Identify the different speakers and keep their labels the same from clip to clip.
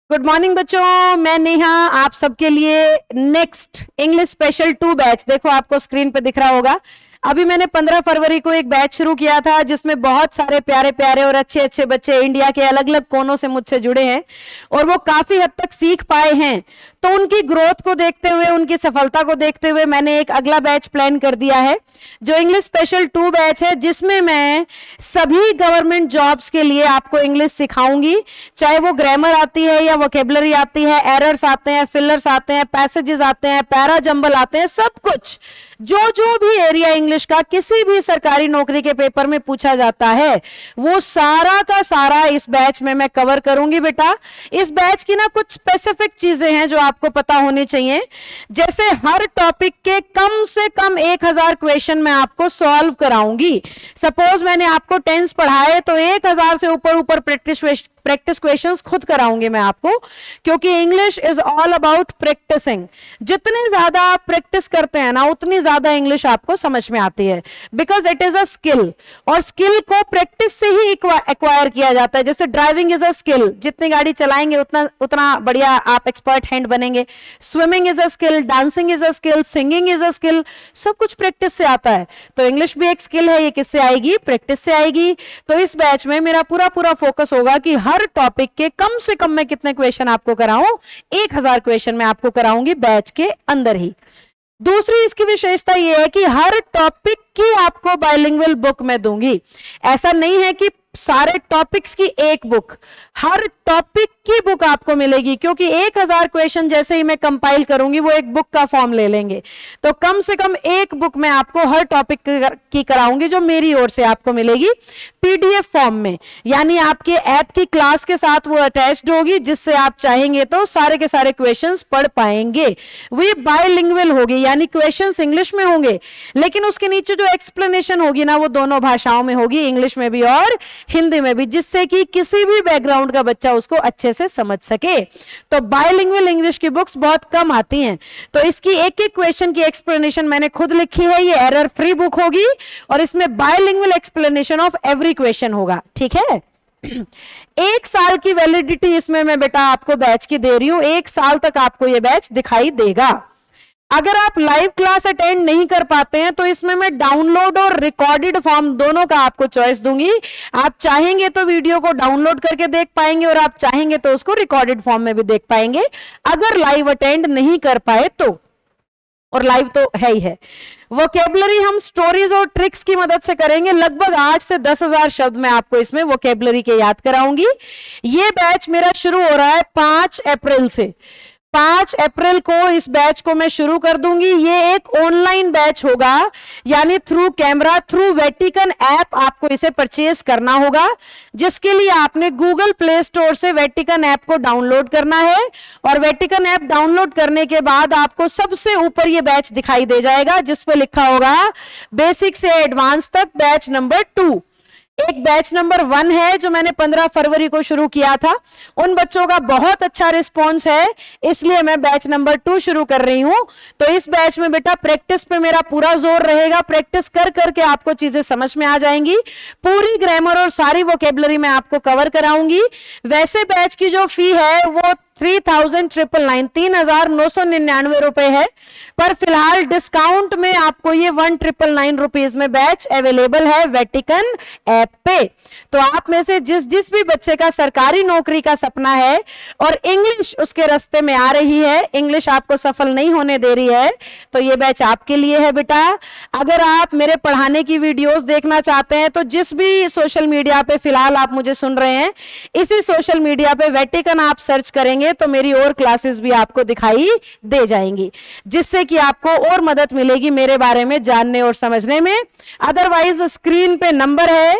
Speaker 1: Good morning बच्चों, मैं नेहा आप सबके लिए नेक्स्ट इंग्लिश स्पेशल 2 बैच, देखो आपको स्क्रीन पे दिख रहा होगा। अभी मैंने 15 फरवरी को एक बैच शुरू किया था जिसमें बहुत सारे प्यारे प्यारे और अच्छे अच्छे बच्चे इंडिया के अलग अलग कोनों से मुझसे जुड़े हैं और वो काफी हद तक सीख पाए हैं। तो उनकी ग्रोथ को देखते हुए, उनकी सफलता को देखते हुए मैंने एक अगला बैच प्लान कर दिया है जो इंग्लिश स्पेशल 2 बैच है, जिसमें मैं सभी गवर्नमेंट जॉब्स के लिए आपको इंग्लिश सिखाऊंगी। चाहे वो ग्रामर आती है या वोकेबलरी आती है, एरर्स आते हैं, फिलर्स आते हैं, पैसेजेस आते हैं, पैरा जंबल आते हैं, सब कुछ जो जो भी एरिया इंग्लिश का किसी भी सरकारी नौकरी के पेपर में पूछा जाता है वो सारा का सारा इस बैच में मैं कवर करूंगी। बेटा इस बैच की ना कुछ स्पेसिफिक चीजें हैं जो आपको पता होनी चाहिए, जैसे हर टॉपिक के कम से कम 1000 क्वेश्चन मैं आपको सॉल्व कराऊंगी। सपोज मैंने आपको टेंस पढ़ाए तो 1000 से ऊपर प्रैक्टिस क्वेश्चंस खुद कराऊंगी मैं आपको, क्योंकि English is all about practising. जितने ज्यादा आप प्रैक्टिस करते हैं ना उतनी ज्यादा इंग्लिश आपको समझ में आती है, because it is a skill और स्किल को प्रैक्टिस से ही एक्वायर किया जाता है। जैसे ड्राइविंग इज अ स्किल, जितनी गाड़ी चलाएंगे उतना बढ़िया आप एक्सपर्ट हैंड बनेंगे। Swimming is a skill, dancing is a skill, singing is a skill, सब कुछ प्रैक्टिस से आता है। तो इंग्लिश भी एक स्किल है, ये किससे आएगी? प्रैक्टिस से आएगी। तो इस बैच में मेरा पूरा फोकस होगा कि हर टॉपिक के कम से कम मैं कितने क्वेश्चन आपको कराऊं, 1000 क्वेश्चन मैं आपको कराऊंगी बैच के अंदर ही। दूसरी इसकी विशेषता यह है कि हर टॉपिक की आपको बाइलिंगुअल बुक मैं दूंगी। ऐसा नहीं है कि सारे टॉपिक्स की एक बुक, हर टॉपिक की बुक आपको मिलेगी, क्योंकि 1000 क्वेश्चन जैसे ही मैं कंपाइल करूंगी वो एक बुक का फॉर्म ले लेंगे। तो कम से कम एक बुक मैं आपको हर टॉपिक की कराऊंगी जो मेरी ओर से आपको मिलेगी पीडीएफ फॉर्म में, यानी आपके ऐप की क्लास के साथ वो अटैच्ड होगी, जिससे आप चाहेंगे तो सारे के सारे क्वेश्चंस पढ़ पाएंगे। वो बाइलिंगुअल होगी, यानी क्वेश्चंस इंग्लिश में होंगे लेकिन उसके नीचे जो एक्सप्लेनेशन होगी ना वो दोनों भाषाओं में होगी, इंग्लिश में भी और हिंदी में भी, जिससे कि किसी भी बैकग्राउंड का बच्चा उसको अच्छे से समझ सके। तो बाइलिंगुअल इंग्लिश की बुक्स बहुत कम आती हैं, तो इसकी एक एक क्वेश्चन की एक्सप्लेनेशन मैंने खुद लिखी है। ये एरर फ्री बुक होगी और इसमें bilingual explanation of every question होगा। ठीक है। 1 साल की वैलिडिटी इसमें मैं बेटा आपको बैच की दे रही हूं, 1 साल तक आपको ये बैच दिखाई देगा। अगर आप लाइव क्लास अटेंड नहीं कर पाते हैं तो इसमें मैं डाउनलोड और रिकॉर्डेड फॉर्म दोनों का आपको चॉइस दूंगी। आप चाहेंगे तो वीडियो को डाउनलोड करके देख पाएंगे और आप चाहेंगे तो उसको रिकॉर्डेड फॉर्म में भी देख पाएंगे, अगर लाइव अटेंड नहीं कर पाए तो। और लाइव तो है ही है। वोकेबलरी हम स्टोरीज और ट्रिक्स की मदद से करेंगे। लगभग 8 से 10,000 शब्द मैं आपको इसमें वोकेबलरी के याद कराऊंगी। ये बैच मेरा शुरू हो रहा है 5 अप्रैल से। 5 अप्रैल को इस बैच को मैं शुरू कर दूंगी। ये एक ऑनलाइन बैच होगा, यानी through camera, through Vatican app आपको इसे परचेज करना होगा, जिसके लिए आपने गूगल प्ले स्टोर से वेटिकन ऐप को डाउनलोड करना है। और वेटिकन ऐप डाउनलोड करने के बाद आपको सबसे ऊपर ये बैच दिखाई दे जाएगा जिस पे लिखा होगा बेसिक से एडवांस तक बैच नंबर 2। एक बैच नंबर 1 है जो मैंने 15 फरवरी को शुरू किया था, उन बच्चों का बहुत अच्छा रिस्पॉन्स है, इसलिए मैं बैच नंबर 2 शुरू कर रही हूं। तो इस बैच में बेटा प्रैक्टिस पे मेरा पूरा जोर रहेगा, प्रैक्टिस कर करके आपको चीजें समझ में आ जाएंगी। पूरी ग्रामर और सारी वोकेबलरी मैं आपको कवर कराऊंगी। वैसे बैच की जो फी है वो 3,999 रुपए है, पर फिलहाल डिस्काउंट में आपको ये 1,999 रुपीज में बैच अवेलेबल है वेटिकन ऐप पे। तो आप में से जिस भी बच्चे का सरकारी नौकरी का सपना है और इंग्लिश उसके रास्ते में आ रही है, इंग्लिश आपको सफल नहीं होने दे रही है, तो ये बैच आपके लिए है बेटा। अगर आप मेरे पढ़ाने की वीडियोस देखना चाहते हैं तो जिस भी सोशल मीडिया पे फिलहाल आप मुझे सुन रहे हैं, इसी सोशल मीडिया पे वेटिकन आप सर्च करेंगे तो मेरी और क्लासेस भी आपको दिखाई दे जाएंगी, जिससे कि आपको और मदद मिलेगी मेरे बारे में जानने और समझने में। अदरवाइज स्क्रीन पे नंबर है,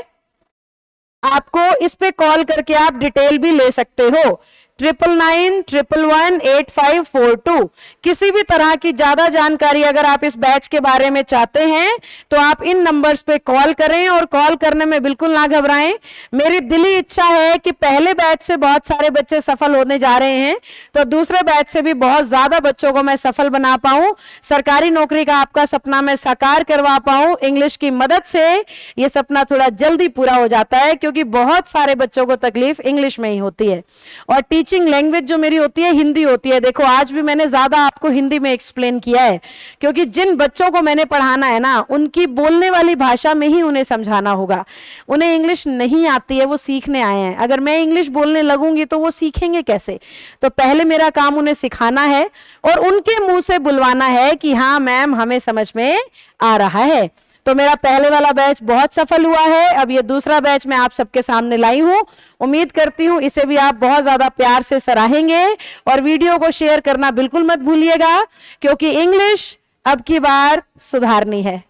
Speaker 1: आपको इस पे कॉल करके आप डिटेल भी ले सकते हो। 9991118542। किसी भी तरह की ज्यादा जानकारी अगर आप इस बैच के बारे में चाहते हैं तो आप इन नंबर्स पे कॉल करें, और कॉल करने में बिल्कुल ना घबराएं। मेरी दिली इच्छा है कि पहले बैच से बहुत सारे बच्चे सफल होने जा रहे हैं, तो दूसरे बैच से भी बहुत ज्यादा बच्चों को मैं सफल बना पाऊं, सरकारी नौकरी का आपका सपना मैं साकार करवा पाऊं। इंग्लिश की मदद से यह सपना थोड़ा जल्दी पूरा हो जाता है, क्योंकि बहुत सारे बच्चों को तकलीफ इंग्लिश में ही होती है। और टीचिंग लैंग्वेज जो मेरी होती है हिंदी होती है। देखो आज भी मैंने ज्यादा आपको हिंदी में एक्सप्लेन किया है, क्योंकि जिन बच्चों को मैंने पढ़ाना है ना, उनकी बोलने वाली भाषा में ही उन्हें समझाना होगा। उन्हें इंग्लिश नहीं आती है, वो सीखने आए हैं। अगर मैं इंग्लिश बोलने लगूंगी तो वो सीखेंगे कैसे? तो पहले मेरा काम उन्हें सिखाना है और उनके मुंह से बुलवाना है कि हाँ मैम हमें समझ में आ रहा है। तो मेरा पहले वाला बैच बहुत सफल हुआ है। अब ये दूसरा बैच मैं आप सबके सामने लाई हूं। उम्मीद करती हूं इसे भी आप बहुत ज्यादा प्यार से सराहेंगे और वीडियो को शेयर करना बिल्कुल मत भूलिएगा, क्योंकि इंग्लिश अब की बार सुधारनी है।